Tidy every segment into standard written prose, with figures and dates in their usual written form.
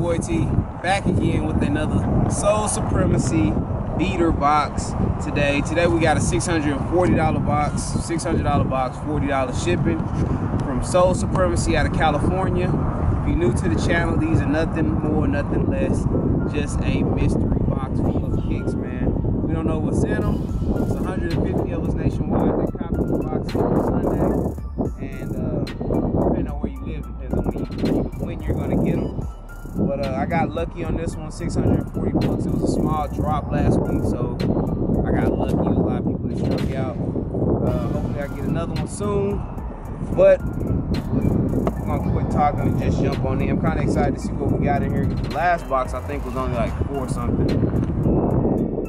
boy T, back again with another Soul Supremacy beater box today. Today we got a $640 box, $600 box, $40 shipping from Soul Supremacy out of California. If you're new to the channel, these are nothing more, nothing less, just a mystery box full of kicks, man. We don't know what's in them. It's 150 of us nationwide that copy the box every Sunday. And depending on where you live, depends on when you're gonna get them. But I got lucky on this one, 640 bucks. It was a small drop last week, so I got lucky. There's a lot of people that struck out. Hopefully I get another one soon. But I'm gonna quit talking and just jump on in. I'm kind of excited to see what we got in here. The last box I think was only like 4 something.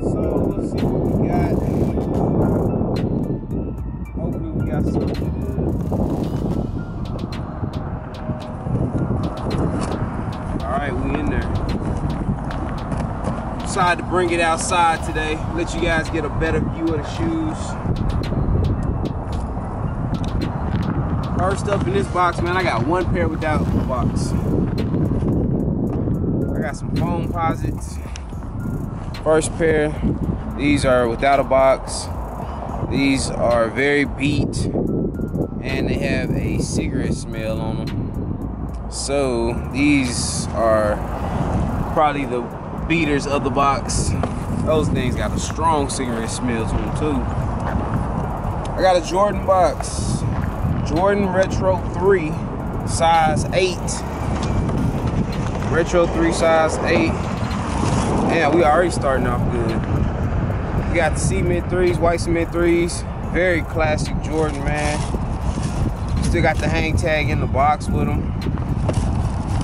So let's see what we got. Hopefully we got something good. Alright, we in there. Decided to bring it outside today. Let you guys get a better view of the shoes. First up in this box, man, I got one pair without the box. I got some foam posits. First pair, these are without a box. These are very beat and they have a cigarette smell on them. So these are probably the beaters of the box. Those things got a strong cigarette smell to them too. I got a Jordan box. Jordan Retro 3 size 8. Retro 3 size 8. Man, we already starting off good. We got the cement 3s, white cement 3s. Very classic Jordan, man. Still got the hang tag in the box with them.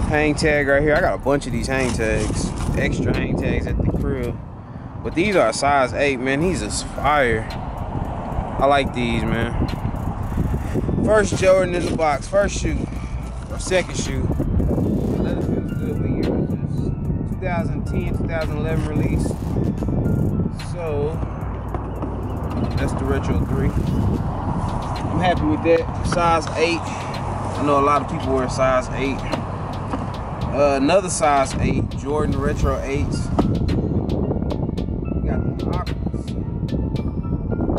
Hang tag right here. I got a bunch of these hang tags. Extra hang tags at the crib. But these are size 8, man. These is fire. I like these, man. First Jordan in the box. First shoe. Or second shoe. The leather feels good. What year was this? 2010, 2011 release. So, that's the Retro 3. I'm happy with that. Size 8. I know a lot of people wear size 8. Another size 8, Jordan Retro 8s. We got the Aquas.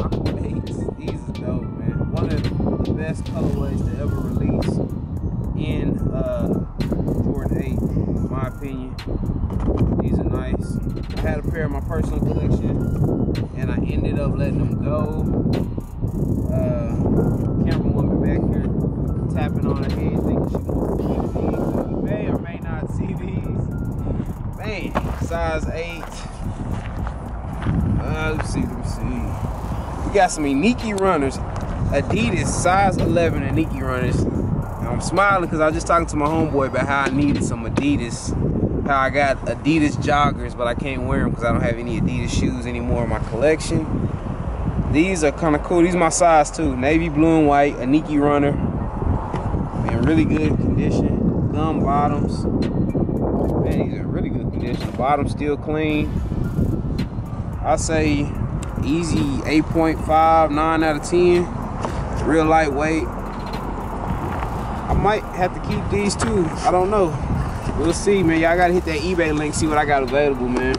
Aqua 8s. These are dope, man. One of the best colorways to ever release in Jordan 8, in my opinion. These are nice. I had a pair in my personal collection, and I ended up letting them go. Camera woman back here tapping on her head, thinking she wants to keep these. So you may or may not see these. Man, size 8. Let's see. We got some iniki runners. Adidas size 11 iniki runners. And I'm smiling because I was just talking to my homeboy about how I needed some Adidas. How I got Adidas joggers, but I can't wear them because I don't have any Adidas shoes anymore in my collection. These are kind of cool. These are my size too. Navy blue and white, iniki runner. In really good condition. Gum bottoms. Man, these are in really good condition. The bottom's still clean. I'll say easy 8.5, 9 out of 10. Real lightweight. I might have to keep these too. I don't know. We'll see, man. Y'all gotta hit that eBay link, see what I got available, man.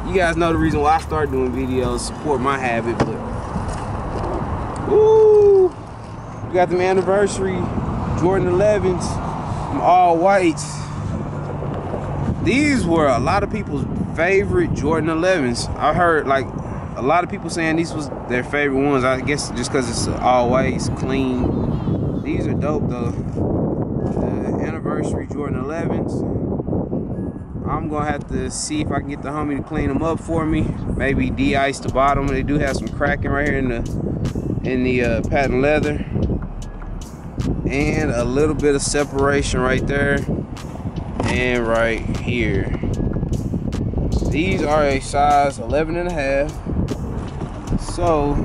You guys know the reason why I started doing videos, support my habit, but woo! We got them anniversary Jordan 11s, them all whites. These were a lot of people's favorite Jordan 11s. I heard like a lot of people saying these was their favorite ones. I guess just because it's all white, clean. These are dope though. The anniversary Jordan 11s. I'm gonna have to see if I can get the homie to clean them up for me. Maybe de-ice the bottom. They do have some cracking right here in the patent leather, and a little bit of separation right there and right here. These are a size 11.5. So I'm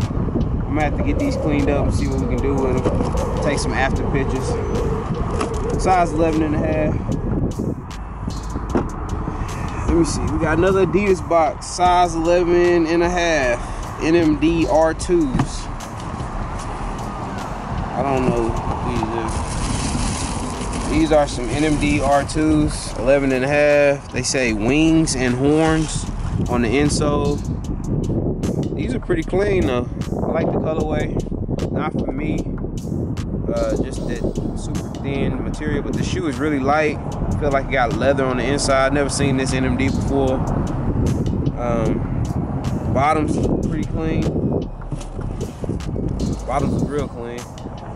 gonna have to get these cleaned up and see what we can do with them. Take some after pictures. Size 11.5. Let me see. We got another Adidas box. Size 11.5. NMD R2s. I don't know what these are. These are some NMD R2s, 11 and a half. They say wings and horns on the insole. These are pretty clean though. I like the colorway. Not for me, just that super thin material, but the shoe is really light. I feel like it got leather on the inside. Never seen this NMD before. Bottoms pretty clean. Bottoms are real clean.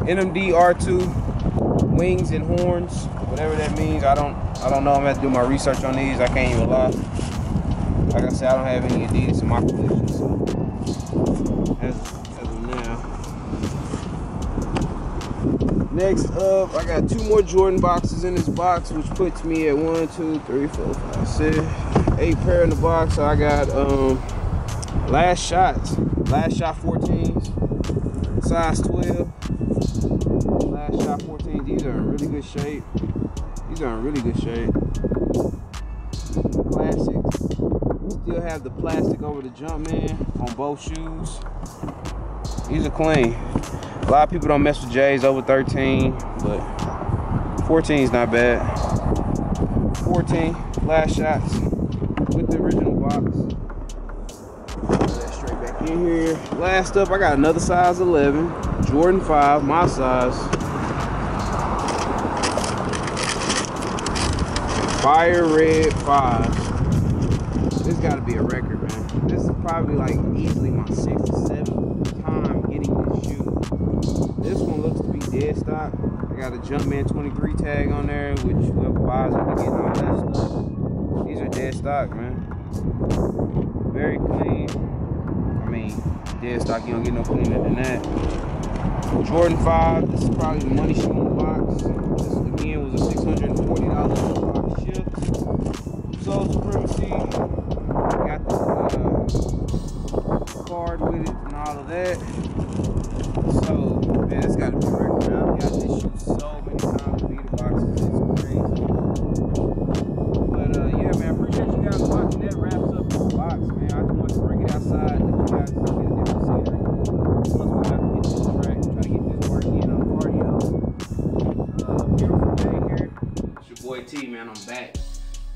NMD R2, wings and horns, whatever that means. I don't know. I'm gonna have to do my research on these. I can't even lie. Like I said, I don't have any Adidas in my collection, so as of now. Next up, I got 2 more Jordan boxes in this box, which puts me at 1, 2, 3, 4, 5, 6, 8 pair in the box. So I got last shot 14s, size 12. Last shot 14s. These are in really good shape. Classics. Still have the plastic over the Jumpman on both shoes. These are clean. A lot of people don't mess with J's over 13, but 14 is not bad. 14 last shots with the original box. Put that straight back in here. Last up, I got another size 11, Jordan 5, my size. Fire red 5. This gotta be a record, man. This is probably like easily my 6th or 7th time getting this shoe. This one looks to be dead stock. I got a Jumpman 23 tag on there, which whoever buys will be getting all that stuff. These are dead stock, man. Very clean. I mean, dead stock, you don't get no cleaner than that. Jordan 5, this is probably the money shoe in the box. This again was a $640 box shipped. So supremacy. Got the card with it and all of that. So, man, it's got to be a record. I've got this shoe so many times with the boxes. It's crazy. But, yeah, man, I appreciate you guys watching. That wraps up this box, man. I just wanted to bring it outside, let you guys get a different scenery. Plus, we got to get this track, try to get this work in on cardio. Beautiful day here. It's your boy T, man. I'm back.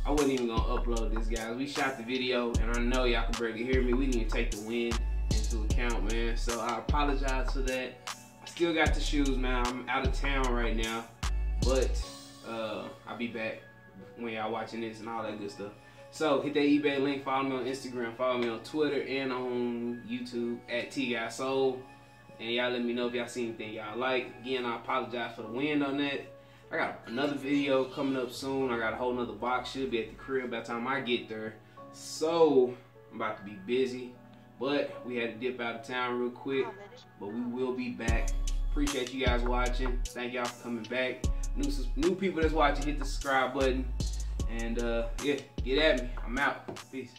I wasn't even gonna upload this, guys. We shot the video, and I know y'all can barely hear me. We didn't even take the wind into account, man. So I apologize for that. I still got the shoes, man. I'm out of town right now, but I'll be back when y'all watching this and all that good stuff. So hit that eBay link. Follow me on Instagram. Follow me on Twitter and on YouTube at TGOTSOLE. And y'all let me know if y'all see anything y'all like. Again, I apologize for the wind on that. I got another video coming up soon. I got a whole nother box. Should be at the crib by the time I get there. So, I'm about to be busy. But we had to dip out of town real quick. But we will be back. Appreciate you guys watching. Thank y'all for coming back. New people that's watching, hit the subscribe button. And, yeah, get at me. I'm out. Peace.